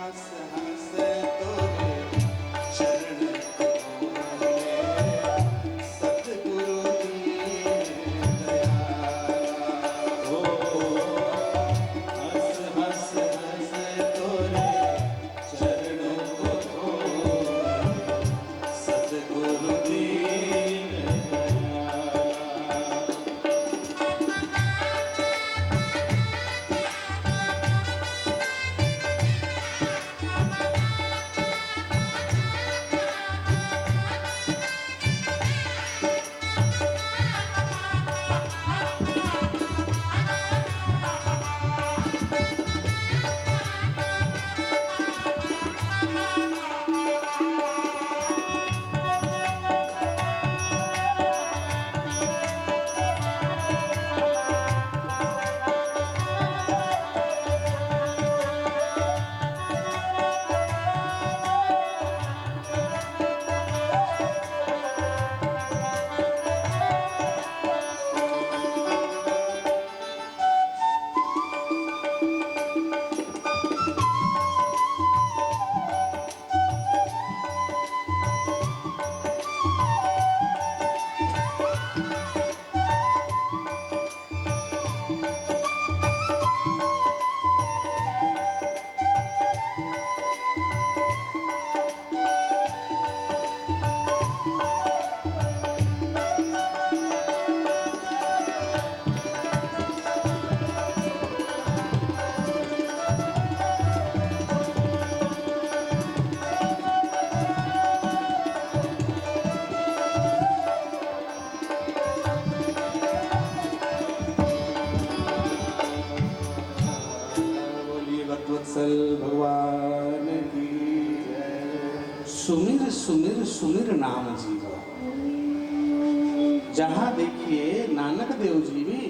हंस हंस तोरे चरण धोले, सतगुरु दीन दयाला। हो हंस हंस हंस तोरे चरणों को धोले, सतगुरु दीन दयाला। वत्सल भगवान की जय। सुमिर सुमिर सुमिर नाम जीवा। जहां देखिए नानक देव जी भी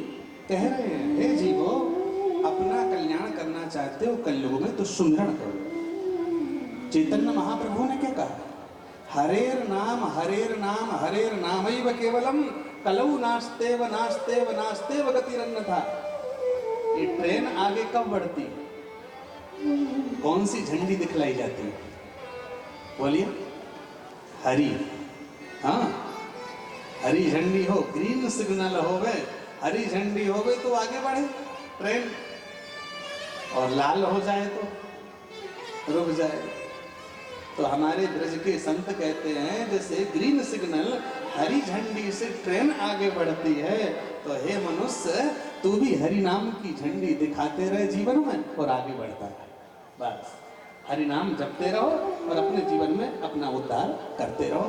कह रहे हैं, हे जीवो, अपना कल्याण करना चाहते हो कलयुग में तो सुमिरन करो। चैतन्य महाप्रभु ने क्या कहा? हरेर नाम हरेर नाम हरेर नामैव केवलम कलौ नास्तेव नास्तेव नास्तेव गतिरन्यथा। ये ट्रेन आगे कब बढ़ती है? कौन सी झंडी दिखलाई जाती है? बोलिए। हरी। हाँ, हरी झंडी हो, ग्रीन सिग्नल हो गए, हरी झंडी हो गई तो आगे बढ़े ट्रेन, और लाल हो जाए तो रुक जाए। तो हमारे ब्रज के संत कहते हैं जैसे ग्रीन सिग्नल, हरी झंडी से ट्रेन आगे बढ़ती है, तो हे मनुष्य तू भी हरि नाम की झंडी दिखाते रहे जीवन में और आगे बढ़ता है। बस हरि नाम जपते रहो और अपने जीवन में अपना उद्धार करते रहो।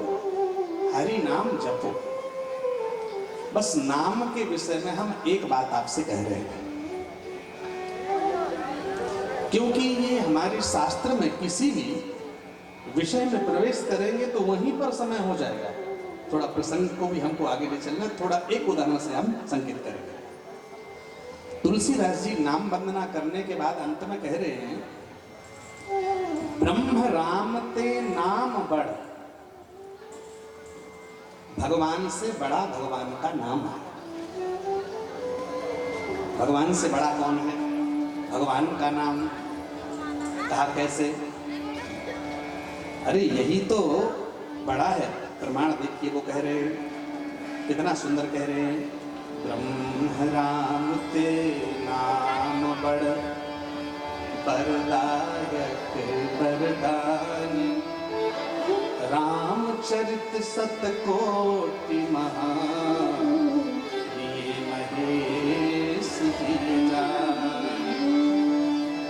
हरि नाम जपो। बस नाम के विषय में हम एक बात आपसे कह रहे हैं, क्योंकि ये हमारे शास्त्र में किसी भी विषय में प्रवेश करेंगे तो वहीं पर समय हो जाएगा। थोड़ा प्रसंग को भी हमको आगे ले चलना, थोड़ा एक उदाहरण से हम संकेत करेंगे। तुलसीदास जी नाम वंदना करने के बाद अंत में कह रहे हैं, ब्रह्म राम ते नाम बड़। भगवान से बड़ा भगवान का नाम है। भगवान से बड़ा कौन है? भगवान का नाम। कहा कैसे? अरे यही तो बड़ा है। प्रमाण देखिए, वो कह रहे हैं, कितना सुंदर कह रहे हैं, ब्रह्म राम ते नाम बड़, बरदायक बरदानी, रामचरित सतकोटि महा, ये महेश जी जानी।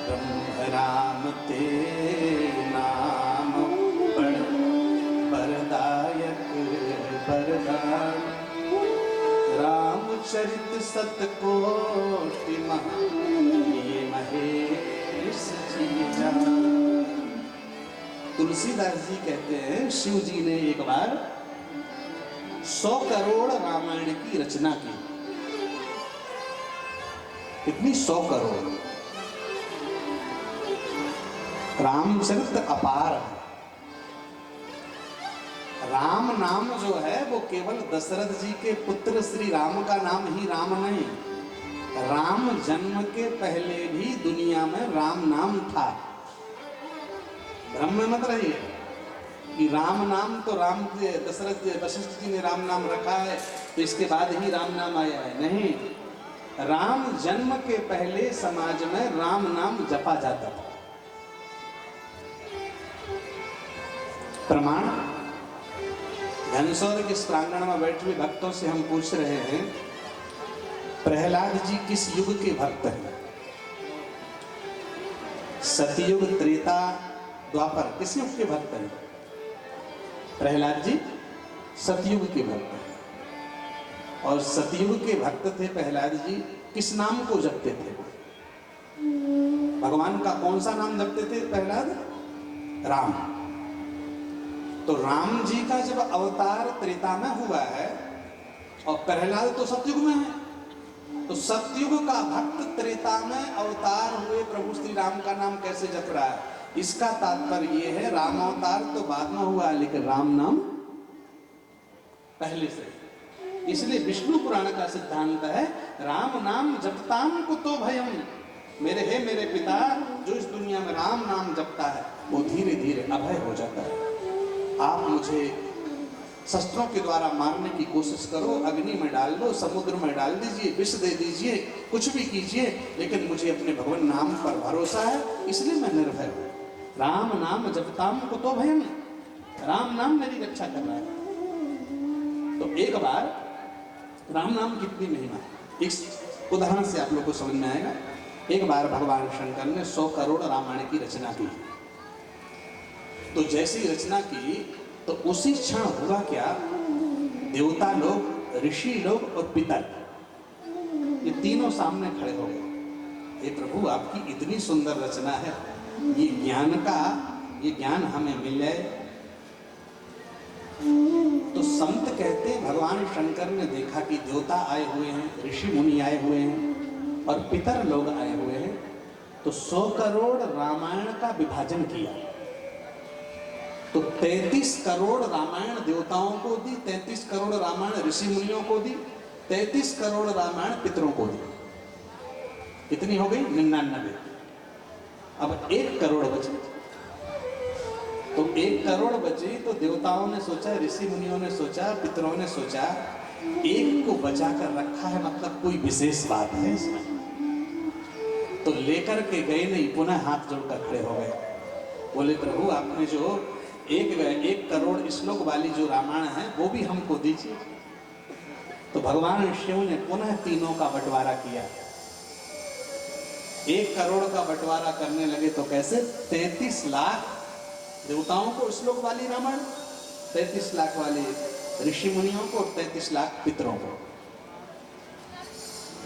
ब्रह्म राम ते नाम बड़, बरदायक बरदानी, रामचरित सतकोटि महा, ये महेश जी जानी। तुलसीदास जी कहते हैं, शिव जी ने एक बार 100 करोड़ रामायण की रचना की। कितनी? 100 करोड़। रामचरित अपार है। राम नाम जो है वो केवल दशरथ जी के पुत्र श्री राम का नाम ही राम नहीं, राम जन्म के पहले भी दुनिया में राम नाम था। भ्रम में मत रहिए कि राम नाम तो राम दशरथ वशिष्ठ जी ने राम नाम रखा है तो इसके बाद ही राम नाम आया है। नहीं, राम जन्म के पहले समाज में राम नाम जपा जाता था। प्रमाण, घनसौर के इस प्रांगण में बैठे हुए भक्तों से हम पूछ रहे हैं, प्रहलाद जी किस युग के भक्त हैं? सतयुग, त्रेता, द्वापर, किस युग के भक्त हैं? प्रहलाद जी सतयुग के भक्त हैं। और सतयुग के भक्त थे प्रहलाद जी, किस नाम को जपते थे? भगवान का कौन सा नाम जपते थे प्रहलाद? राम। तो राम जी का जब अवतार त्रेता में हुआ है और प्रहलाद तो सतयुग में है, तो सतयुग का भक्त त्रेता में अवतार हुए प्रभु श्री राम का नाम कैसे जप रहा है? इसका तात्पर्य ये है, राम अवतार तो बाद में हुआ लेकिन राम नाम पहले से। इसलिए विष्णु पुराण का सिद्धांत है, राम नाम जपताम कुतो भयम। मेरे पिता, जो इस दुनिया में राम नाम जपता है वो धीरे धीरे अभय हो जाता है। आप मुझे शस्त्रों के द्वारा मारने की कोशिश करो, अग्नि में डाल दो, समुद्र में डाल दीजिए, विष दे दीजिए, कुछ भी कीजिए, लेकिन मुझे अपने भगवान नाम पर भरोसा है, इसलिए मैं निर्भय हूँ। राम नाम जपताम कुतो भयम, राम नाम मेरी रक्षा कर रहा है। तो एक बार राम नाम कितनी महिमा, इस उदाहरण से आप लोग को समझ में आएगा। एक बार भगवान शंकर ने 100 करोड़ रामायण की रचना की। तो जैसी रचना की तो उसी क्षण हुआ क्या, देवता लोग, ऋषि लोग और पितर, ये तीनों सामने खड़े हो गए। हे प्रभु, आपकी इतनी सुंदर रचना है, ये ज्ञान हमें मिल जाए। तो संत कहते, भगवान शंकर ने देखा कि देवता आए हुए हैं, ऋषि मुनि आए हुए हैं और पितर लोग आए हुए हैं, तो 100 करोड़ रामायण का विभाजन किया। तो 33 करोड़ रामायण देवताओं को दी, 33 करोड़ रामायण ऋषि मुनियों को दी, 33 करोड़ रामायण पितरों को दी। कितनी हो गई? 99। अब 1 करोड़ बचे। तो 1 करोड़ बचे तो देवताओं ने सोचा, ऋषि मुनियों ने सोचा, पितरों ने सोचा, एक को बचा कर रखा है, मतलब कोई विशेष बात है इसमें। तो लेकर के गए नहीं, पुनः हाथ जोड़कर खड़े हो गए। बोले प्रभु, आपने जो 1 करोड़ श्लोक वाली जो रामायण है वो भी हमको दीजिए। तो भगवान शिव ने पुनः तीनों का बंटवारा किया। 1 करोड़ का बंटवारा करने लगे तो कैसे? 33 लाख देवताओं को श्लोक वाली रामायण, 33 लाख वाले ऋषि मुनियों को और 33 लाख पितरों को,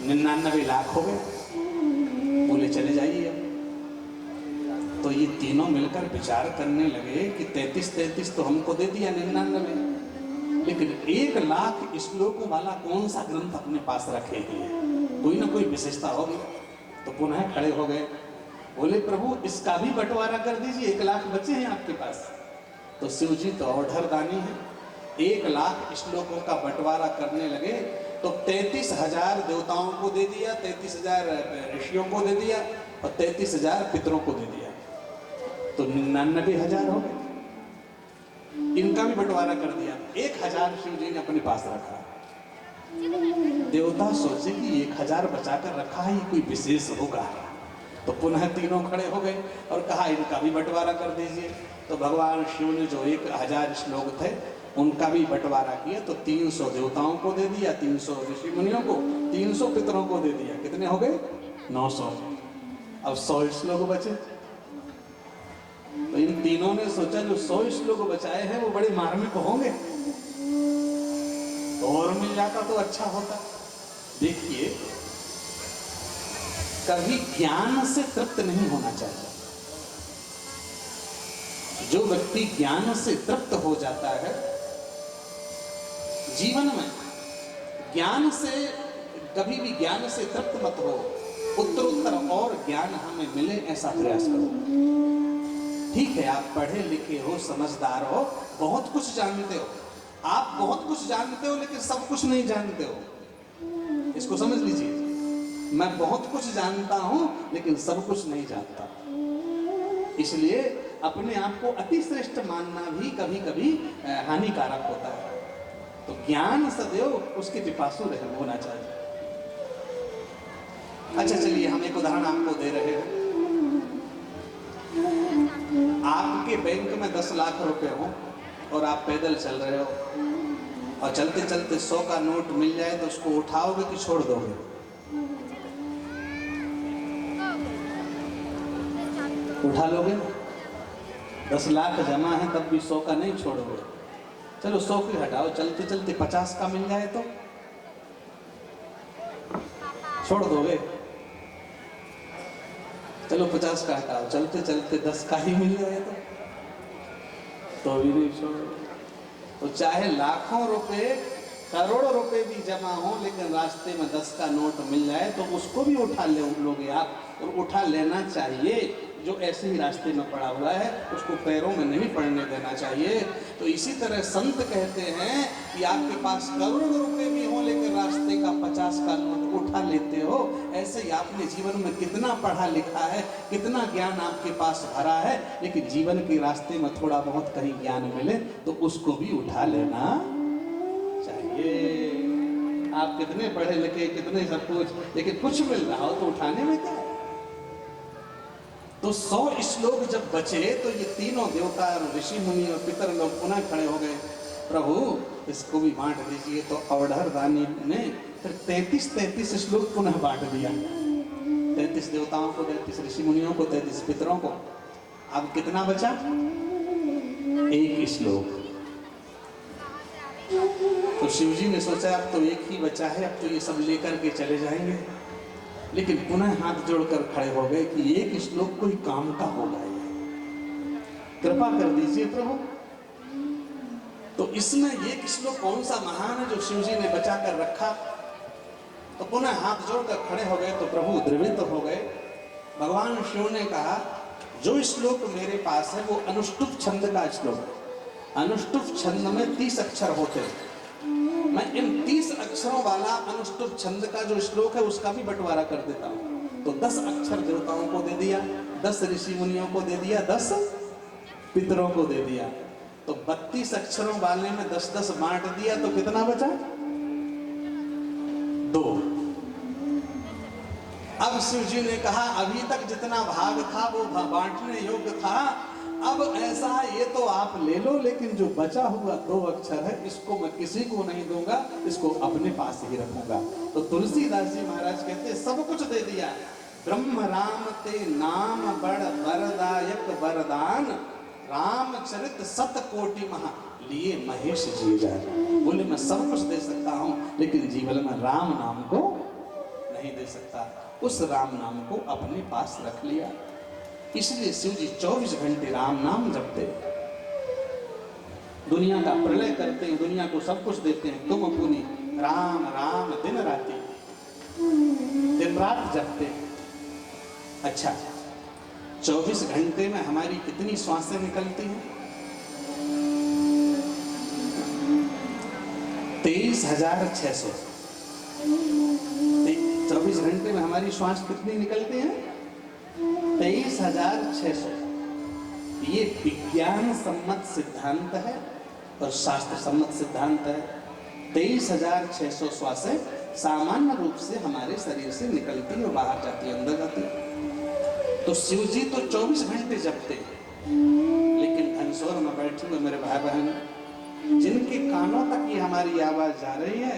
99 लाख हो गए। बोले चले जाइए। अब तो ये तीनों मिलकर विचार करने लगे कि 33 तो हमको दे दिया, 99, लेकिन 1 लाख श्लोकों वाला कौन सा ग्रंथ अपने पास रखे हैं, कोई ना कोई विशेषता होगी। तो पुनः खड़े हो गए। बोले प्रभु, इसका भी बंटवारा कर दीजिए, 1 लाख बचे हैं आपके पास। तो शिव जी तो औढ़रदानी है, 1 लाख श्लोकों का बंटवारा करने लगे तो 33,000 देवताओं को दे दिया, 33,000 ऋषियों को दे दिया और 33,000 पितरों को दे दिया। तो 99,000 हो गए। इनका भी बंटवारा कर दिया, 1,000 शिव जी ने अपने पास रखा। देवता सोचे कि 1,000 बचाकर रखा है, ये कोई विशेष होगा। तो पुनः तीनों खड़े हो गए और कहा इनका भी बंटवारा कर दीजिए। तो भगवान शिव ने जो 1,000 श्लोक थे उनका भी बंटवारा किया। तो 300 देवताओं को दे दिया, 300 ऋषि मुनियों को, 300 पितरों को दे दिया। कितने हो गए? 900। अब 100 श्लोक बचे। तो इन तीनों ने सोचा जो 100 श्लोक बचाए हैं वो बड़े मार्मिक होंगे, तो और मिल जाता तो अच्छा होता। देखिए, कभी ज्ञान से तृप्त नहीं होना चाहिए। जो व्यक्ति ज्ञान से तृप्त हो जाता है, जीवन में ज्ञान से, कभी भी ज्ञान से तृप्त मत हो, उत्तरोत्तर और ज्ञान हमें मिले ऐसा प्रयास करो। ठीक है, आप पढ़े लिखे हो, समझदार हो, बहुत कुछ जानते हो, आप बहुत कुछ जानते हो लेकिन सब कुछ नहीं जानते हो। इसको समझ लीजिए, मैं बहुत कुछ जानता हूं लेकिन सब कुछ नहीं जानता। इसलिए अपने आप को अति श्रेष्ठ मानना भी कभी कभी हानिकारक होता है। तो ज्ञान सदैव उसके पिपासु होना चाहिए। अच्छा चलिए, हम एक उदाहरण आपको दे रहे हैं। आपके बैंक में 10 लाख रुपए हो और आप पैदल चल रहे हो और चलते चलते 100 का नोट मिल जाए तो उसको उठाओगे कि छोड़ दोगे? उठा लोगे। 10 लाख जमा है तब भी 100 का नहीं छोड़ोगे। चलो 100 की हटाओ, चलते चलते 50 का मिल जाए तो छोड़ दोगे? चलो 50 का हटाओ, चलते चलते 10 का ही मिल जाए तो भी नहीं छोड़ोगे। तो चाहे लाखों रुपए करोड़ों रुपए भी जमा हो, लेकिन रास्ते में 10 का नोट मिल जाए तो उसको भी उठा लोगे आप, और उठा लेना चाहिए। जो ऐसे ही रास्ते में पड़ा हुआ है उसको पैरों में नहीं पड़ने देना चाहिए। तो इसी तरह संत कहते हैं कि आपके पास करोड़ों रुपए भी हो लेकिन रास्ते का 50 का नोट उठा लेते हो। ऐसे ही आपने जीवन में कितना पढ़ा लिखा है, कितना ज्ञान आपके पास भरा है, लेकिन जीवन के रास्ते में थोड़ा बहुत कहीं ज्ञान मिले तो उसको भी उठा लेना चाहिए। आप कितने पढ़े लिखे, कितने सब कुछ, लेकिन कुछ मिल रहा हो तो उठाने में क्या है? तो 100 श्लोक जब बचे तो ये तीनों देवता, ऋषि मुनि और पितर लोग पुनः खड़े हो गए, प्रभु इसको भी बांट दीजिए। तो अवधर दानी ने फिर 33 श्लोक पुनः बांट दिया। 33 देवताओं को, 33 ऋषि मुनियों को, 33 पितरों को। अब कितना बचा? 1 श्लोक। तो शिव जी ने सोचा अब तो एक ही बचा है, अब तो ये सब लेकर के चले जाएंगे। लेकिन पुनः हाथ जोड़कर खड़े हो गए कि 1 श्लोक कोई काम का होगा, कृपा कर दीजिए प्रभु। तो इसमें 1 श्लोक कौन सा महान है जो शिव जी ने बचा कर रखा? तो पुनः हाथ जोड़कर खड़े हो गए तो प्रभु द्रवित हो गए। भगवान शिव ने कहा जो श्लोक मेरे पास है वो अनुष्टुप छंद का श्लोक। अनुष्टुप छंद में 30 अक्षर होते हैं। मैं इन 30 अक्षरों वाला अनुष्टुप छंद का जो श्लोक है उसका भी बंटवारा कर देता हूँ। तो 10 अक्षर देवताओं को दे दिया, 10 ऋषि मुनियों को दे दिया, 10 पितरों को दे दिया। तो 32 अक्षरों वाले में 10-10 बांट दिया तो कितना बचा? 2। अब शिव जी ने कहा अभी तक जितना भाग था वो बांटने योग्य था, अब ऐसा ये तो आप ले लो, लेकिन जो बचा हुआ 2 अक्षर है इसको मैं किसी को नहीं दूंगा, इसको अपने पास ही रखूंगा। तो तुलसीदास जी महाराज कहते सब कुछ दे दिया। ब्रह्म राम ते नाम बड़ वरदायक वरदान, रामचरित 7 कोटि महा लिए महेश जी जाए। बोले मैं सब कुछ दे सकता हूँ लेकिन जीवन में राम नाम को नहीं दे सकता। उस राम नाम को अपने पास रख लिया। इसलिए शिव जी 24 घंटे राम नाम जपते, दुनिया का प्रलय करते हैं, दुनिया को सब कुछ देते हैं। तुम पुनि राम राम दिन राति, दिन रात जपते। अच्छा, 24 घंटे में हमारी कितनी श्वासें निकलती हैं? 23,600। 24 घंटे में हमारी श्वास कितनी निकलती है? 23,600। ये विज्ञान सम्मत सिद्धांत है और शास्त्र सम्मत सिद्धांत है। 23,600 श्वासें सामान्य रूप से हमारे शरीर से निकलती है और बाहर जाती है, अंदर जाती है। तो शिव जी तो 24 घंटे जपते, लेकिन घनसोर में बैठे हुए मेरे भाई बहन, जिनके कानों तक ये हमारी आवाज जा रही है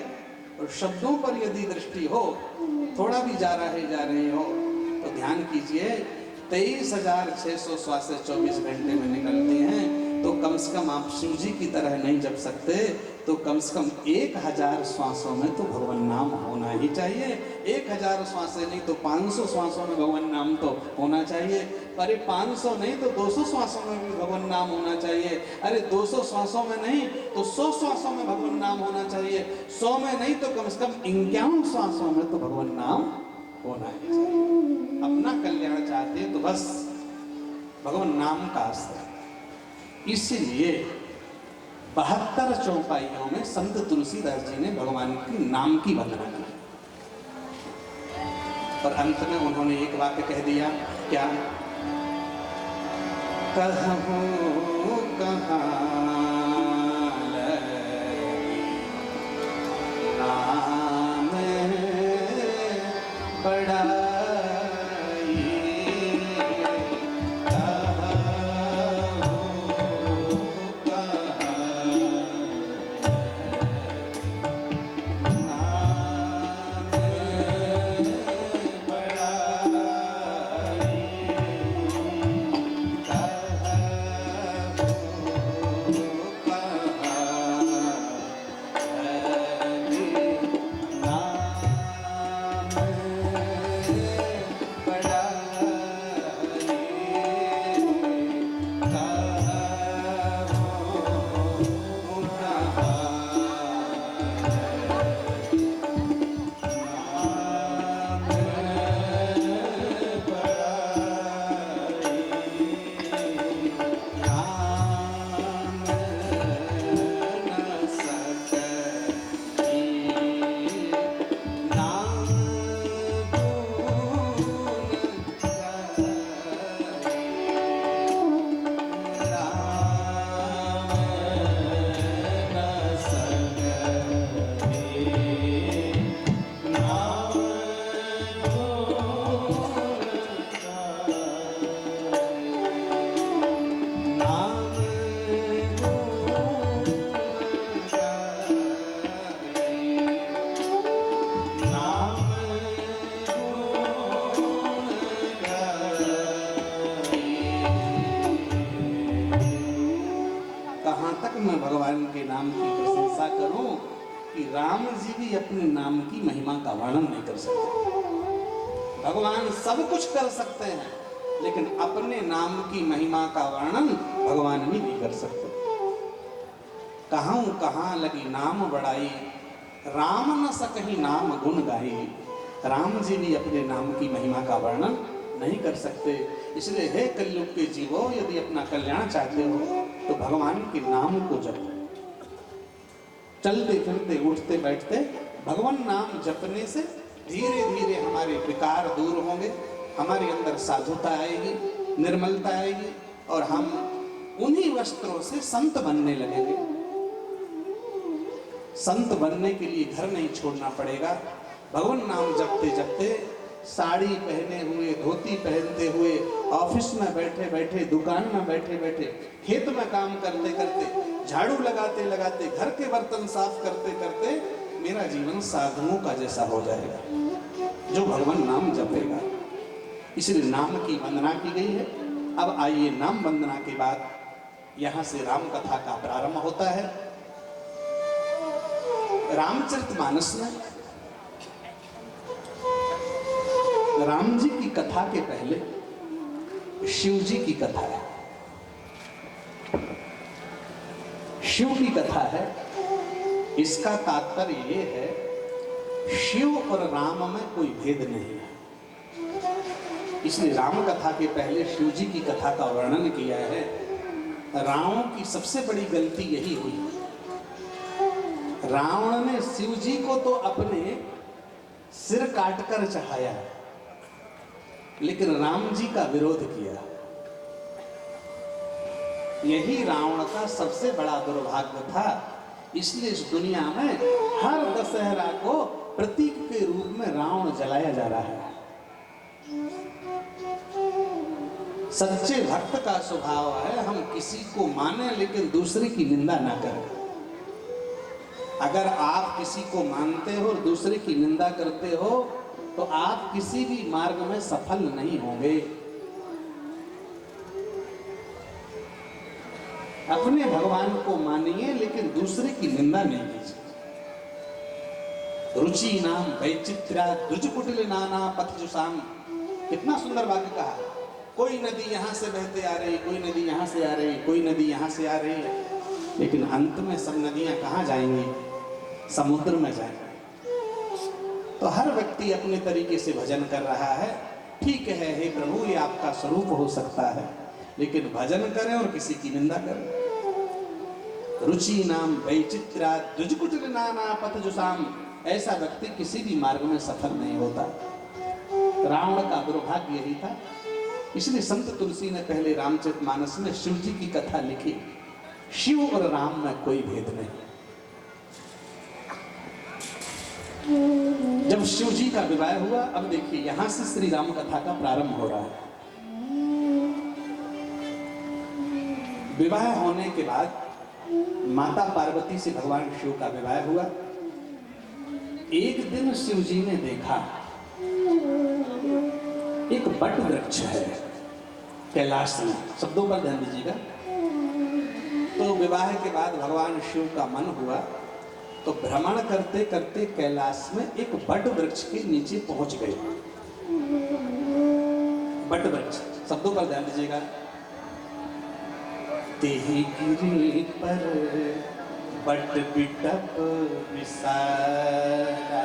और शब्दों पर यदि दृष्टि हो, थोड़ा भी जा रही हो तो ध्यान कीजिए, 23,600 श्वासें 24 घंटे में निकलती हैं। तो कम से कम आप शिव जी की तरह नहीं जप सकते, तो कम से कम 1000 श्वासों में तो भगवान नाम होना ही चाहिए। 1000 श्वासें नहीं तो 500 श्वासों में भगवान नाम तो होना चाहिए। अरे 500 नहीं तो 200 श्वासों में भी भगवान नाम होना चाहिए। अरे 200 श्वासों में नहीं तो 100 श्वासों में भगवान नाम होना चाहिए। 100 में नहीं तो कम से कम 51 श्वासों में तो भगवान नाम होना ही चाहिए। अपना कल्याण चाहते हैं तो बस भगवान नाम का आश्रय। इसीलिए 72 चौपाइयों में संत तुलसीदास जी ने भगवान के नाम की वंदना की और अंत में उन्होंने एक वाक्य कह दिया, क्या? कहूँ कहाँ लगी नाम बड़ाई, कहूँ कहाँ नाम बड़ाई, मैं भगवान के नाम की प्रशंसा करूं कि राम जी भी अपने नाम की महिमा का वर्णन नहीं कर सकते। भगवान सब कुछ कर सकते हैं, लेकिन अपने नाम की महिमा का वर्णन भगवान भी नहीं कर सकते। कहूँ कहाँ लगी नाम बड़ाई, राम न सकहि नाम गुण गाई। राम जी भी अपने नाम की महिमा का वर्णन नहीं कर सकते। इसलिए हे कलयुग के जीवो, यदि अपना कल्याण चाहते हो तो भगवान के नाम को जपो। चलते फिरते उठते बैठते भगवान नाम जपने से धीरे धीरे हमारे विकार दूर होंगे, हमारे अंदर साधुता आएगी, निर्मलता आएगी और हम उन्हीं वस्त्रों से संत बनने लगेंगे। संत बनने के लिए घर नहीं छोड़ना पड़ेगा। भगवान नाम जपते जपते, साड़ी पहने हुए, धोती पहनते हुए, ऑफिस में बैठे बैठे, दुकान में बैठे बैठे, खेत में काम करते करते, झाड़ू लगाते लगाते, घर के बर्तन साफ करते करते मेरा जीवन साधुओं का जैसा हो जाएगा जो भगवान नाम जपेगा। इसलिए नाम की वंदना की गई है। अब आइए, नाम वंदना के बाद यहां से राम कथा का प्रारंभ होता है। रामचरितमानस में राम जी की कथा के पहले शिव जी की कथा है। शिव की कथा है। इसका तात्पर्य ये है, शिव और राम में कोई भेद नहीं है। इसलिए राम कथा के पहले शिव जी की कथा का वर्णन किया है। रावण की सबसे बड़ी गलती यही हुई। रावण ने शिव जी को तो अपने सिर काटकर चढ़ाया, लेकिन राम जी का विरोध किया। यही रावण का सबसे बड़ा दुर्भाग्य था। इसलिए इस दुनिया में हर दशहरा को प्रतीक के रूप में रावण जलाया जा रहा है। सच्चे भक्त का स्वभाव है, हम किसी को माने लेकिन दूसरे की निंदा ना करें। अगर आप किसी को मानते हो और दूसरे की निंदा करते हो तो आप किसी भी मार्ग में सफल नहीं होंगे। अपने भगवान को मानिए लेकिन दूसरे की निंदा नहीं कीजिए। रुचि नाम वैचित्र्या द्विज कुटिल नाना पथ जुसाम। कितना सुंदर वाक्य कहा। कोई नदी यहां से बहते आ रही, कोई नदी यहां से आ रही, कोई नदी यहां से आ रही है, लेकिन अंत में सब नदियां कहां जाएंगी? समुद्र में जाएंगी। तो हर व्यक्ति अपने तरीके से भजन कर रहा है। ठीक है, हे प्रभु, ये आपका स्वरूप हो सकता है, लेकिन भजन करें और किसी की निंदा करें। रुचि नाम वैचित्र्या द्विजकुटिल नाना पथ जुसाम। ऐसा व्यक्ति किसी भी मार्ग में सफल नहीं होता। रावण का दुर्भाग्य यही था। इसलिए संत तुलसी ने पहले रामचरितमानस में शिव जी की कथा लिखी। शिव और राम में कोई भेद नहीं। जब शिव जी का विवाह हुआ, अब देखिए यहां से श्री राम कथा का प्रारंभ हो रहा है। विवाह होने के बाद माता पार्वती से भगवान शिव का विवाह हुआ। एक दिन शिव जी ने देखा एक बट वृक्ष है कैलाश में, शब्दों पर ध्यान दीजिएगा। तो विवाह के बाद भगवान शिव का मन हुआ तो भ्रमण करते करते कैलाश में एक बट वृक्ष के नीचे पहुंच गए। बट वृक्ष, शब्दों पर ध्यान दीजिएगा। तेहि गिरि पर बट बिटप विसारा,